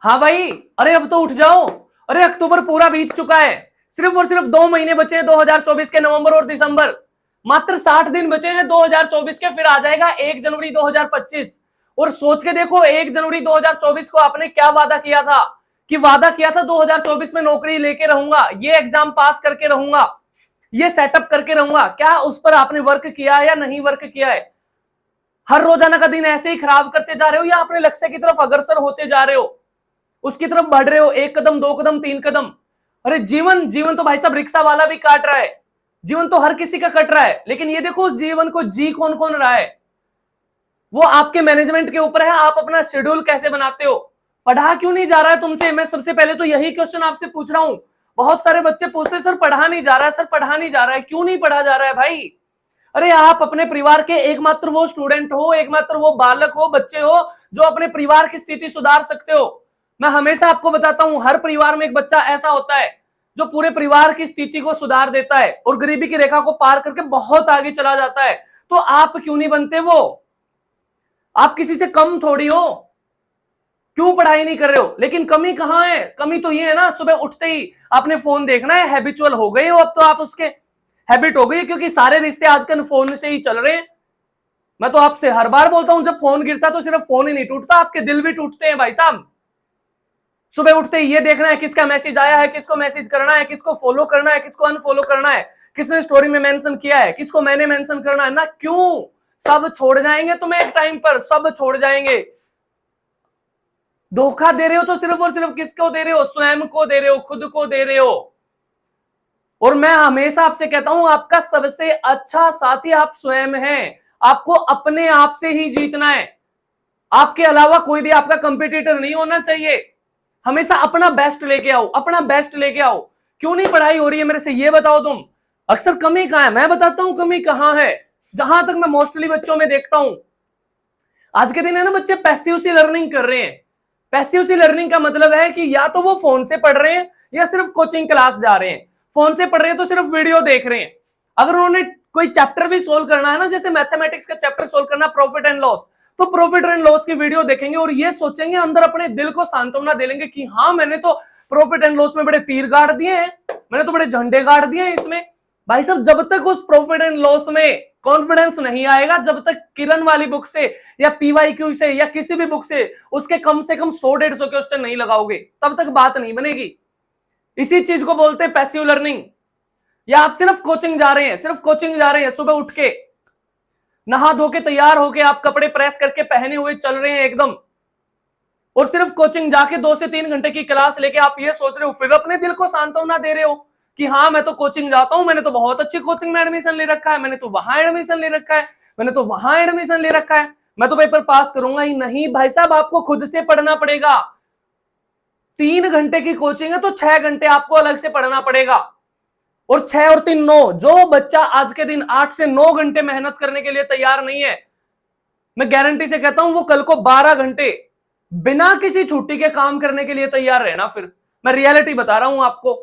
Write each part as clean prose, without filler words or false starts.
हाँ भाई, अरे अब तो उठ जाओ। अरे अक्टूबर पूरा बीत चुका है, सिर्फ और सिर्फ 2 महीने बचे हैं 2024 के, नवंबर और दिसंबर। मात्र 60 दिन बचे हैं 2024 के, फिर आ जाएगा 1 जनवरी 2025। और सोच के देखो 1 जनवरी 2024 को आपने क्या वादा किया था, कि वादा किया था 2024 में नौकरी लेके रहूंगा, ये एग्जाम पास करके रहूंगा, ये सेटअप करके रहूंगा। क्या उस पर आपने वर्क किया है या नहीं वर्क किया है? हर रोजाना का दिन ऐसे ही खराब करते जा रहे हो या अपने लक्ष्य की तरफ अग्रसर होते जा रहे हो, उसकी तरफ बढ़ रहे हो, 1 कदम 2 कदम 3 कदम? अरे जीवन जीवन तो भाई साहब रिक्शा वाला भी काट रहा है, जीवन तो हर किसी का कट रहा है, लेकिन ये देखो उस जीवन को जी कौन कौन रहा है, वो आपके मैनेजमेंट के ऊपर है। आप अपना शेड्यूल कैसे बनाते हो? पढ़ा क्यों नहीं जा रहा है तुमसे? मैं सबसे पहले तो यही क्वेश्चन आपसे पूछ रहा हूं। बहुत सारे बच्चे पूछते सर पढ़ा नहीं जा रहा है, सर पढ़ा नहीं जा रहा है। क्यों नहीं पढ़ा जा रहा है भाई? अरे आप अपने परिवार के एकमात्र वो स्टूडेंट हो, एकमात्र वो बालक हो, बच्चे हो जो अपने परिवार की स्थिति सुधार सकते हो। मैं हमेशा आपको बताता हूं, हर परिवार में एक बच्चा ऐसा होता है जो पूरे परिवार की स्थिति को सुधार देता है और गरीबी की रेखा को पार करके बहुत आगे चला जाता है। तो आप क्यों नहीं बनते वो? आप किसी से कम थोड़ी हो, क्यों पढ़ाई नहीं कर रहे हो? लेकिन कमी कहां है? कमी तो ये है ना, सुबह उठते ही आपने फोन देखना है, हैबिचुअल हो गए हो अब तो आप, उसके हैबिट हो गई, क्योंकि सारे रिश्ते आजकल फोन से ही चल रहे हैं। मैं तो आपसे हर बार बोलता हूं, जब फोन गिरता तो सिर्फ फोन ही नहीं टूटता, आपके दिल भी टूटते हैं भाई साहब। सुबह उठते ही ये देखना है किसका मैसेज आया है, किसको मैसेज करना है, किसको फॉलो करना है, किसको अनफॉलो करना है, किसने स्टोरी में मेंशन किया है, किसको मैंने मेंशन करना है ना। क्यों? सब छोड़ जाएंगे तुम्हें एक टाइम पर, सब छोड़ जाएंगे। धोखा दे रहे हो तो सिर्फ और सिर्फ किसको दे रहे हो? स्वयं को दे रहे हो, खुद को दे रहे हो। और मैं हमेशा आपसे कहता हूं, आपका सबसे अच्छा साथी आप स्वयं हैं। आपको अपने आप से ही जीतना है, आपके अलावा कोई भी आपका कंपटीटर नहीं होना चाहिए। हमेशा अपना बेस्ट लेके आओ, अपना बेस्ट लेके आओ। क्यों नहीं पढ़ाई हो रही है मेरे से, ये बताओ तुम। अक्सर कमी कहां है? मैं बताता हूं कमी कहां है। जहां तक मैं मोस्टली बच्चों में देखता हूं, आज के दिन है ना, बच्चे पैसिव सी लर्निंग कर रहे हैं। पैसिव सी लर्निंग का मतलब है कि या तो वो फोन से पढ़ रहे हैं या सिर्फ कोचिंग क्लास जा रहे हैं। फोन से पढ़ रहे हैं तो सिर्फ वीडियो देख रहे हैं। अगर उन्होंने कोई चैप्टर भी सोल्व करना है ना, जैसे मैथमेटिक्स का चैप्टर सोल्व करना, प्रॉफिट एंड लॉस, तो प्रॉफिट एंड लॉस की वीडियो देखेंगे और ये सोचेंगे, अंदर अपने दिल को सांत्वना दे लेंगे कि हाँ मैंने तो प्रॉफिट एंड लॉस में बड़े तीर गाड़ दिए हैं, मैंने तो बड़े झंडे गाड़ दिए हैं इसमें। भाई साहब, जब तक उस प्रॉफिट एंड लॉस में कॉन्फिडेंस नहीं आएगा, जब तक किरण वाली बुक से या पीवाईक्यू से या किसी भी बुक से उसके कम से कम 100-150 क्वेश्चन नहीं लगाओगे, तब तक बात नहीं बनेगी। इसी चीज को बोलते हैं पैसिव लर्निंग। या आप सिर्फ कोचिंग जा रहे हैं, सिर्फ कोचिंग जा रहे हैं, सुबह उठ के नहा धो के तैयार होके आप कपड़े प्रेस करके पहने हुए चल रहे हैं एकदम, और सिर्फ कोचिंग जाके 2 से 3 घंटे की क्लास लेके आप ये सोच रहे हो, फिर अपने दिल को सांत्वना दे रहे हो कि हाँ मैं तो कोचिंग जाता हूं, मैंने तो बहुत अच्छी कोचिंग में एडमिशन ले रखा है, मैंने तो वहां एडमिशन ले रखा है, मैंने तो वहां एडमिशन ले रखा है, मैं तो पेपर पास करूंगा ही। नहीं भाई साहब, आपको खुद से पढ़ना पड़ेगा। 3 घंटे की कोचिंग है तो 6 घंटे आपको अलग से पढ़ना पड़ेगा। और 6 और 3 9, जो बच्चा आज के दिन 8 से 9 घंटे मेहनत करने के लिए तैयार नहीं है, मैं गारंटी से कहता हूं वो कल को 12 घंटे बिना किसी छुट्टी के काम करने के लिए तैयार रहना। फिर मैं रियलिटी बता रहा हूं आपको।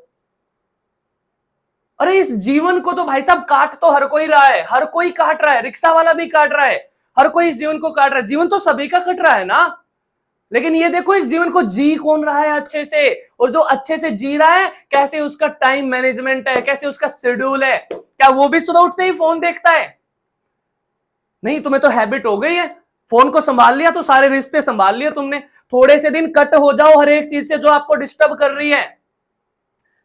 अरे इस जीवन को तो भाई साहब काट तो हर कोई रहा है, हर कोई काट रहा है, रिक्शा वाला भी काट रहा है, हर कोई इस जीवन को काट रहा है। जीवन तो सभी का कट रहा है ना, लेकिन ये देखो इस जीवन को जी कौन रहा है अच्छे से, और जो अच्छे से जी रहा है कैसे उसका टाइम मैनेजमेंट है, कैसे उसका शेड्यूल है। क्या वो भी सुबह उठते ही फोन देखता है? नहीं, तुम्हें तो हैबिट हो गई है, फोन को संभाल लिया तो सारे रिश्ते संभाल लिए तुमने। थोड़े से दिन कट हो जाओ हर एक चीज से जो आपको डिस्टर्ब कर रही है,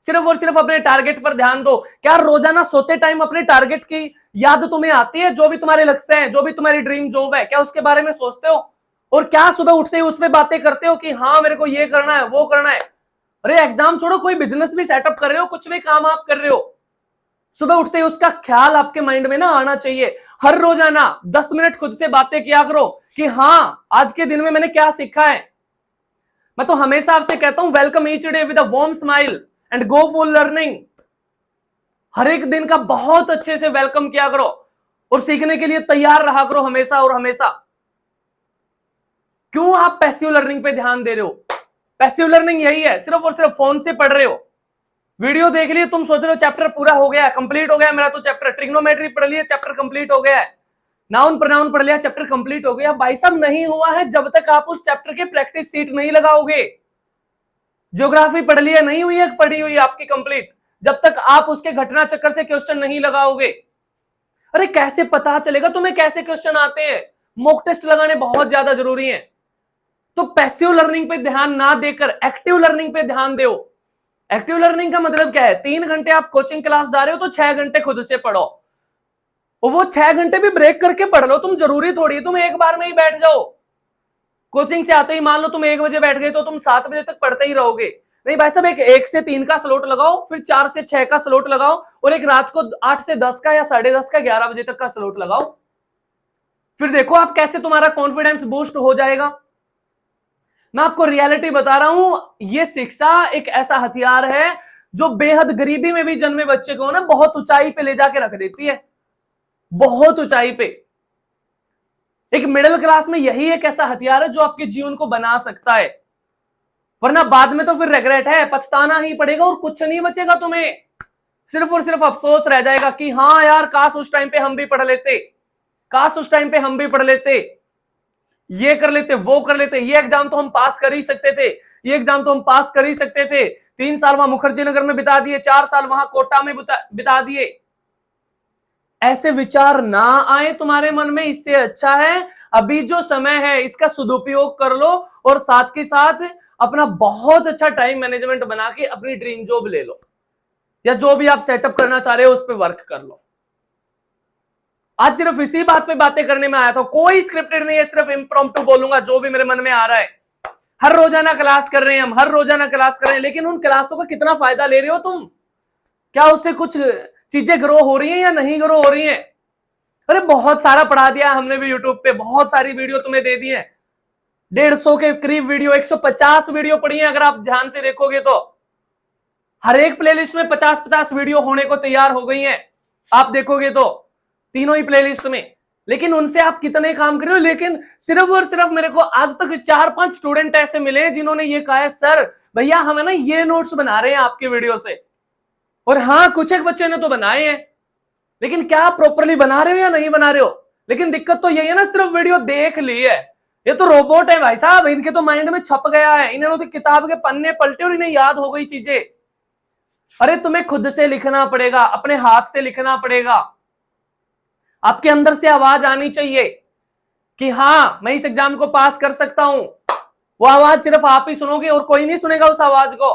सिर्फ और सिर्फ अपने टारगेट पर ध्यान दो। क्या रोजाना सोते टाइम अपने टारगेट की याद तुम्हें आती है? जो भी तुम्हारे लक्ष्य हैं, जो भी तुम्हारी ड्रीम जॉब है, क्या उसके बारे में सोचते हो? और क्या सुबह उठते ही उसमें बातें करते हो कि हाँ मेरे को ये करना है, वो करना है? अरे एग्जाम छोड़ो, कोई बिजनेस भी सेटअप कर रहे हो, कुछ भी काम आप कर रहे हो, सुबह उठते ही उसका ख्याल आपके माइंड में ना आना चाहिए। हर रोजाना 10 मिनट खुद से बातें किया करो कि हाँ आज के दिन में मैंने क्या सीखा है। मैं तो हमेशा आपसे कहता हूं, welcome each day with a warm smile and go for learning. हर एक दिन का बहुत अच्छे से वेलकम किया करो और सीखने के लिए तैयार रहा करो हमेशा और हमेशा। क्यों आप पैसिव लर्निंग पे ध्यान दे रहे हो? पैसिव लर्निंग यही है, सिर्फ और सिर्फ फोन से पढ़ रहे हो, वीडियो देख लिए, तुम सोच रहे हो चैप्टर पूरा हो गया, कंप्लीट हो गया मेरा तो चैप्टर, ट्रिग्नोमेट्री पढ़ लिया चैप्टर कंप्लीट हो गया है, नाउन प्रोनाउन पढ़ लिया चैप्टर कंप्लीट हो गया। भाई साहब नहीं हुआ है जब तक आप उस चैप्टर के प्रैक्टिस सीट नहीं लगाओगे। ज्योग्राफी पढ़ ली है, नहीं हुई है पढ़ी हुई आपकी कंप्लीट, जब तक आप उसके घटना चक्कर से क्वेश्चन नहीं लगाओगे। अरे कैसे पता चलेगा तुम्हें कैसे क्वेश्चन आते हैं? मॉक टेस्ट लगाने बहुत ज्यादा जरूरी है। तो पैसिव लर्निंग पे ध्यान ना देकर एक्टिव लर्निंग पे ध्यान दो। एक्टिव लर्निंग का मतलब क्या है? 3 घंटे आप कोचिंग क्लास जा रहे हो तो 6 घंटे खुद से पढ़ो, और वो 6 घंटे भी ब्रेक करके पढ़ लो। तुम जरूरी थोड़ी तुम एक बार में ही बैठ जाओ। कोचिंग से आते ही मान लो तुम 1 बजे बैठ गए तो तुम 7 बजे तक पढ़ते ही रहोगे? नहीं भाई साहब, 1 से 3 का स्लॉट लगाओ, फिर 4 से 6 का स्लॉट लगाओ, और एक रात को 8 से 10 का या 10:30 का 11 बजे तक का स्लॉट लगाओ। फिर देखो आप कैसे तुम्हारा कॉन्फिडेंस बूस्ट हो जाएगा। मैं आपको रियलिटी बता रहा हूं, ये शिक्षा एक ऐसा हथियार है जो बेहद गरीबी में भी जन्मे बच्चे को ना बहुत ऊंचाई पे ले जाके रख देती है, बहुत ऊंचाई पे। एक मिडिल क्लास में यही एक ऐसा हथियार है जो आपके जीवन को बना सकता है, वरना बाद में तो फिर रिग्रेट है, पछताना ही पड़ेगा और कुछ नहीं बचेगा तुम्हें। सिर्फ और सिर्फ अफसोस रह जाएगा कि हाँ यार काश उस टाइम पे हम भी पढ़ लेते, काश उस टाइम पे हम भी पढ़ लेते, ये कर लेते, वो कर लेते, ये एग्जाम तो हम पास कर ही सकते थे, ये एग्जाम तो हम पास कर ही सकते थे। 3 साल वहां मुखर्जी नगर में बिता दिए, 4 साल वहां कोटा में बिता दिए। ऐसे विचार ना आए तुम्हारे मन में, इससे अच्छा है अभी जो समय है इसका सदुपयोग कर लो, और साथ के साथ अपना बहुत अच्छा टाइम मैनेजमेंट बना के अपनी ड्रीम जॉब ले लो, या जो भी आप सेटअप करना चाह रहे हो उस पर वर्क कर लो। आज सिर्फ इसी बात पे बातें करने में आया था, कोई स्क्रिप्टेड नहीं है, सिर्फ इम्प्रॉम्प्टू बोलूंगा जो भी मेरे मन में आ रहा है। हर रोजाना क्लास कर रहे हैं हम, हर रोजाना क्लास कर रहे हैं, लेकिन उन क्लासों का कितना फायदा ले रहे हो तुम? क्या उससे कुछ चीजें ग्रो हो रही हैं या नहीं ग्रो हो रही हैं? अरे बहुत सारा पढ़ा दिया हमने भी यूट्यूब पे, बहुत सारी वीडियो तुम्हें दे दी है, 150 के करीब वीडियो, 150 वीडियो पढ़ी है अगर आप ध्यान से देखोगे तो। हर एक प्लेलिस्ट में 50-50 वीडियो होने को तैयार हो गई हैं, आप देखोगे तो तीनों ही प्लेलिस्ट में। लेकिन उनसे आप कितने काम कर रहे हो? लेकिन सिर्फ और सिर्फ मेरे को आज तक 4-5 स्टूडेंट ऐसे मिले जिन्होंने ये कहा है सर भैया हम है ना ये नोट्स बना रहे हैं आपकी वीडियो से, और हाँ कुछ एक बच्चे ने तो बनाए हैं, लेकिन क्या आप प्रॉपरली बना रहे हो या नहीं बना रहे हो? लेकिन दिक्कत तो यही है ना, सिर्फ वीडियो देख ली है, ये तो रोबोट है भाई साहब, इनके तो माइंड में छप गया है, इन्होंने तो किताब के पन्ने पलटे और इन्हें याद हो गई चीजें। अरे तुम्हें खुद से लिखना पड़ेगा, अपने हाथ से लिखना पड़ेगा, आपके अंदर से आवाज आनी चाहिए कि हाँ मैं इस एग्जाम को पास कर सकता हूं। वो आवाज सिर्फ आप ही सुनोगे और कोई नहीं सुनेगा उस आवाज को।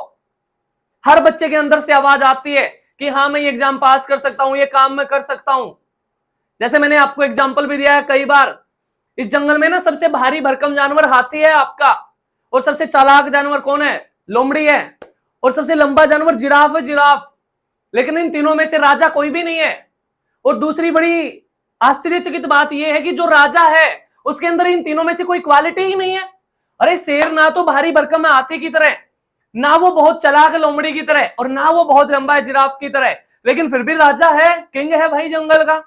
हर बच्चे के अंदर से आवाज आती है कि हाँ मैं ये एग्जाम पास कर सकता हूं, ये काम मैं कर सकता हूं। जैसे मैंने आपको एग्जाम्पल भी दिया है कई बार, इस जंगल में ना सबसे भारी भरकम जानवर हाथी है आपका, और सबसे चालाक जानवर कौन है? लोमड़ी है, और सबसे लंबा जानवर जिराफ है, जिराफ। लेकिन इन तीनों में से राजा कोई भी नहीं है। और दूसरी बड़ी आश्चर्यचकित बात यह है कि जो राजा है उसके अंदर इन तीनों में से कोई क्वालिटी ही नहीं है। अरे शेर ना तो भारी भरकम है हाथी की तरह, ना वो बहुत चालाक है लोमड़ी की तरह, और ना वो बहुत लंबा है जिराफ की तरह, लेकिन फिर भी राजा है, किंग है भाई जंगल का।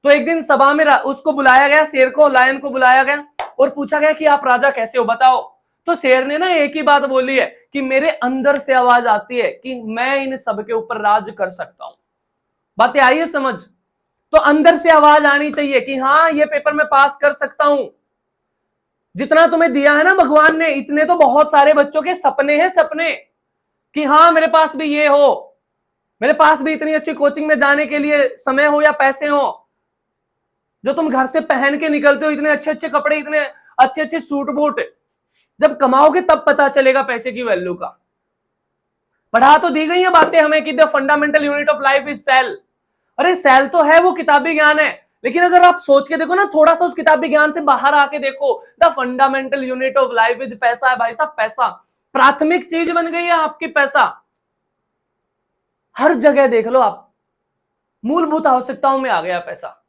तो एक दिन सभा में उसको बुलाया गया, शेर को, लायन को बुलाया गया और पूछा गया कि आप राजा कैसे हो बताओ। तो शेर ने ना एक ही बात बोली है कि मेरे अंदर से आवाज आती है कि मैं इन सब के ऊपर राज कर सकता हूं। बातें आई है समझ? तो अंदर से आवाज आनी चाहिए कि हाँ ये पेपर मैं पास कर सकता हूं। जितना तुम्हें दिया है ना भगवान ने, इतने तो बहुत सारे बच्चों के सपने हैं, सपने कि हाँ मेरे पास भी ये हो, मेरे पास भी इतनी अच्छी कोचिंग में जाने के लिए समय हो या पैसे हो। जो तुम घर से पहन के निकलते हो, इतने अच्छे अच्छे कपड़े, इतने अच्छे अच्छे सूट बूट, जब कमाओगे तब पता चलेगा पैसे की वैल्यू का। पढ़ा तो दी गई है बातें हमें कि the fundamental unit of life is cell. अरे सेल तो है, वो किताबी ज्ञान है, लेकिन अगर आप सोच के देखो ना, थोड़ा सा उस किताबी ज्ञान से बाहर आके देखो, the fundamental unit of life is पैसा है भाई साहब। पैसा प्राथमिक चीज बन गई है आपकी, पैसा हर जगह देख लो आप, मूलभूत आवश्यकताओं में आ गया पैसा।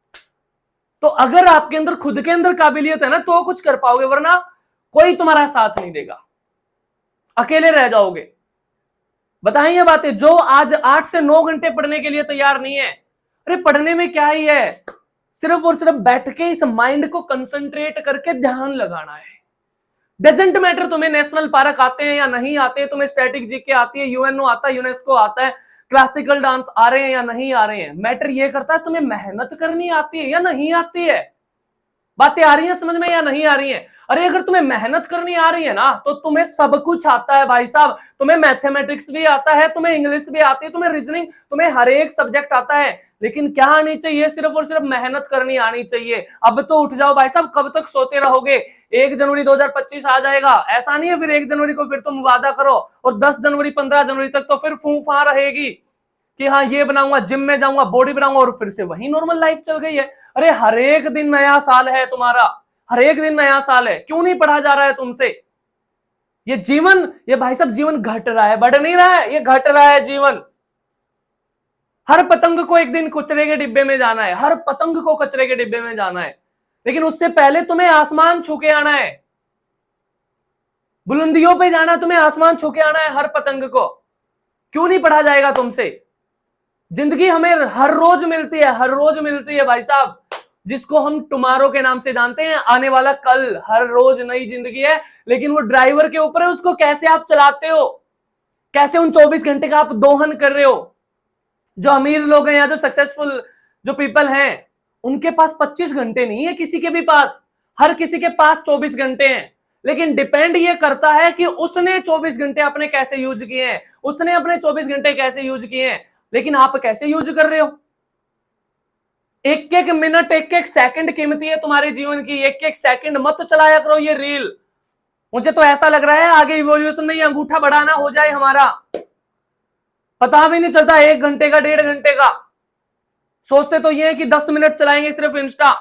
तो अगर आपके अंदर खुद के अंदर काबिलियत है ना तो कुछ कर पाओगे, वरना कोई तुम्हारा साथ नहीं देगा, अकेले रह जाओगे। बताइए बातें, जो आज 8 से 9 घंटे पढ़ने के लिए तैयार नहीं है, अरे पढ़ने में क्या ही है, सिर्फ और सिर्फ बैठ के इस माइंड को कंसंट्रेट करके ध्यान लगाना है। डजंट मैटर तुम्हें नेशनल पार्क आते हैं या नहीं आते, तुम्हें स्टैटिक जीके आती है, यूएनओ आता है, यूनेस्को आता है, क्लासिकल डांस आ रहे हैं या नहीं आ रहे हैं। मैटर ये करता है तुम्हें मेहनत करनी आती है या नहीं आती है। बातें आ रही हैं समझ में या नहीं आ रही हैं? अरे अगर तुम्हें मेहनत करनी आ रही है ना तो तुम्हें सब कुछ आता है भाई साहब। तुम्हें मैथमेटिक्स भी आता है, तुम्हें इंग्लिश भी आती है, तुम्हें रीजनिंग, तुम्हें हर एक सब्जेक्ट आता है। लेकिन क्या आनी चाहिए? सिर्फ और सिर्फ मेहनत करनी आनी चाहिए। अब तो उठ जाओ भाई साहब, कब तक सोते रहोगे? 1 जनवरी 2025 आ जाएगा, ऐसा नहीं है फिर 1 जनवरी को फिर तुम वादा करो और 10 जनवरी 15 जनवरी तक तो फिर फूफा रहेगी कि हाँ ये बनाऊंगा, जिम में जाऊंगा, बॉडी बनाऊंगा, और फिर से वही नॉर्मल लाइफ चल गई है। अरे हर एक दिन नया साल है तुम्हारा, हर एक दिन नया साल है। क्यों नहीं पढ़ा जा रहा है तुमसे? ये जीवन, ये भाई साहब जीवन घट रहा है, बढ़ नहीं रहा है, ये घट रहा है जीवन। हर पतंग को एक दिन कचरे के डिब्बे में जाना है, हर पतंग को कचरे के डिब्बे में जाना है, लेकिन उससे पहले तुम्हें आसमान छू के आना है, बुलंदियों पे जाना, तुम्हें आसमान छू के आना है हर पतंग को। क्यों नहीं पढ़ा जाएगा तुमसे? जिंदगी हमें हर रोज मिलती है, हर रोज मिलती है भाई साहब, जिसको हम टुमारो के नाम से जानते हैं, आने वाला कल। हर रोज नई जिंदगी है, लेकिन वो ड्राइवर के ऊपर है, उसको कैसे आप चलाते हो, कैसे उन 24 घंटे का आप दोहन कर रहे हो। जो अमीर लोग हैं या जो सक्सेसफुल जो पीपल हैं, उनके पास 25 घंटे नहीं है किसी के भी पास, हर किसी के पास 24 घंटे हैं। लेकिन डिपेंड ये करता है कि उसने 24 घंटे अपने कैसे यूज किए हैं, उसने अपने 24 घंटे कैसे यूज किए हैं। लेकिन आप कैसे यूज कर रहे हो? एक एक मिनट, एक एक सेकंड कीमती है तुम्हारे जीवन की। एक एक सेकंड मत चलाया करो ये रील। मुझे तो ऐसा लग रहा है आगे इवोल्यूशन में ये अंगूठा बढ़ाना हो जाए हमारा, पता भी नहीं चलता 1 घंटे का, 1.5 घंटे का। सोचते तो ये है कि 10 मिनट चलाएंगे सिर्फ इंस्टा।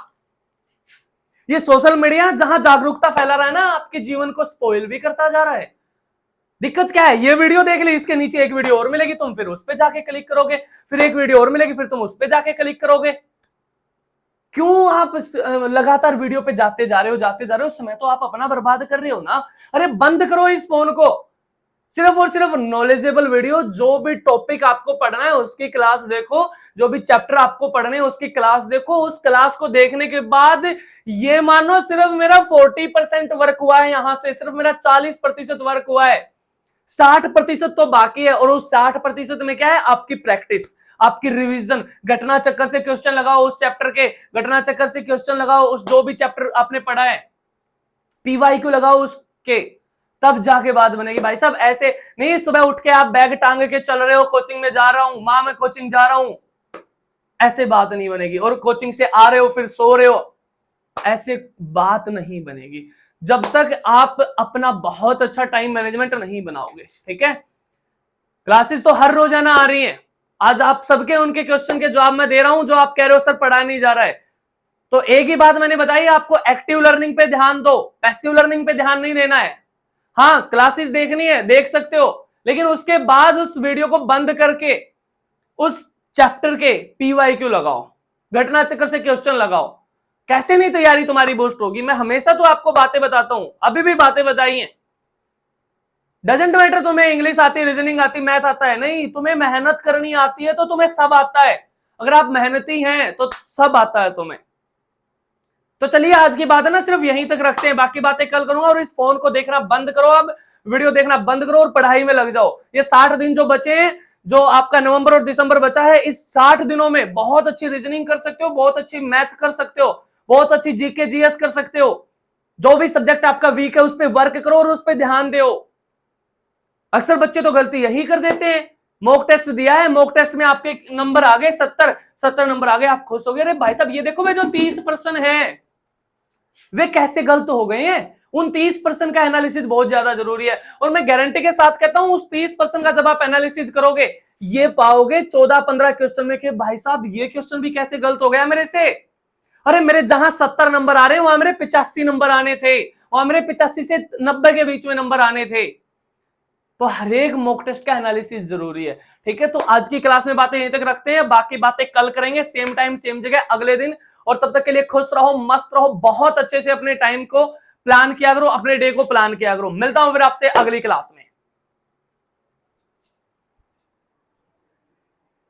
ये सोशल मीडिया जहां जागरूकता फैला रहा है ना, आपके जीवन को स्पॉइल भी करता जा रहा है। दिक्कत क्या है? ये वीडियो देख ली, इसके नीचे एक वीडियो और मिलेगी, तुम फिर उस पर जाके क्लिक करोगे, फिर एक वीडियो और मिलेगी, फिर तुम उस पर जाके क्लिक करोगे। क्यों आप लगातार वीडियो पे जाते जा रहे हो, जाते जा रहे हो? समय तो आप अपना बर्बाद कर रहे हो ना। अरे बंद करो इस फोन को, सिर्फ और सिर्फ नॉलेजेबल वीडियो, जो भी टॉपिक आपको पढ़ना है उसकी क्लास देखो, जो भी चैप्टर आपको पढ़ने हैं उसकी क्लास देखो। उस क्लास को देखने के बाद ये मानो सिर्फ मेरा 40% वर्क हुआ है, यहां से सिर्फ मेरा 40% वर्क हुआ है, 60% तो बाकी है। और उस 60% में क्या है? आपकी प्रैक्टिस, आपकी रिवीजन। घटना चक्कर से क्वेश्चन लगाओ उस चैप्टर के, घटना चक्कर से क्वेश्चन लगाओ उस जो भी चैप्टर आपने पढ़ा है, पीवाईक्यू लगाओ उसके, तब जाके बात बनेगी भाई साहब। ऐसे नहीं सुबह उठ के आप बैग टांग के चल रहे हो, कोचिंग में जा रहा हूं, मां मैं कोचिंग जा रहा हूं, ऐसे बात नहीं बनेगी। और कोचिंग से आ रहे हो फिर सो रहे हो, ऐसे बात नहीं बनेगी जब तक आप अपना बहुत अच्छा टाइम मैनेजमेंट नहीं बनाओगे। ठीक है, क्लासेस तो हर रोजाना आ रही हैं। आज आप सबके उनके क्वेश्चन के जवाब मैं दे रहा हूं जो आप कह रहे हो सर पढ़ाया नहीं जा रहा है। तो एक ही बात मैंने बताई, आपको एक्टिव लर्निंग पे ध्यान दो, पैसिव लर्निंग पे ध्यान नहीं देना है। हाँ क्लासेस देखनी है, देख सकते हो, लेकिन उसके बाद उस वीडियो को बंद करके उस चैप्टर के पीवाईक्यू लगाओ, घटना चक्कर से क्वेश्चन लगाओ। कैसे नहीं तैयारी तुम्हारी बूस्ट होगी? मैं हमेशा तो आपको बातें बताता हूं, अभी भी बातें बताई हैं। डजंट मैटर तुम्हें इंग्लिश आती, रीजनिंग आती, मैथ आता है, नहीं, तुम्हें मेहनत करनी आती है तो तुम्हें सब आता है। अगर आप मेहनती हैं तो सब आता है तुम्हें। तो चलिए आज की बात है ना सिर्फ यहीं तक रखते हैं, बाकी बातें कल करूंगा। और इस फोन को देखना बंद करो, अब वीडियो देखना बंद करो और पढ़ाई में लग जाओ। ये 60 दिन जो बचे हैं, जो आपका नवंबर और दिसंबर बचा है, इस 60 दिनों में बहुत अच्छी रीजनिंग कर सकते हो, बहुत अच्छी मैथ कर सकते हो, बहुत अच्छी जीके जीएस कर सकते हो। जो भी सब्जेक्ट आपका वीक है उस पर वर्क करो और उस पर ध्यान दो। अक्सर बच्चे तो गलती यही कर देते हैं, मॉक टेस्ट दिया है, मॉक टेस्ट में आपके नंबर आ गए 70 नंबर आ गए, आप खुश हो गए, अरे भाई साहब ये देखो वे जो 30% है वे कैसे गलत हो गए हैं। उन 30% का एनालिसिस बहुत ज्यादा जरूरी है। और मैं गारंटी के साथ कहता हूं उस 30% का जब आप एनालिसिस करोगे, ये पाओगे 14-15 क्वेश्चन में कि भाई साहब ये क्वेश्चन भी कैसे गलत हो गया मेरे से। अरे मेरे जहां 70 नंबर आ रहे हैं वहां मेरे 85 नंबर आने थे, वहां मेरे 85 से 90 के बीच में नंबर आने थे। तो हर एक मॉक टेस्ट का एनालिसिस जरूरी है। ठीक है, तो आज की क्लास में बातें यहीं तक रखते हैं, बाकी बातें कल करेंगे, सेम टाइम सेम जगह अगले दिन। और तब तक के लिए खुश रहो, मस्त रहो, बहुत अच्छे से अपने टाइम को प्लान किया करो, अपने डे को प्लान किया करो। मिलता हूं फिर आपसे अगली क्लास में।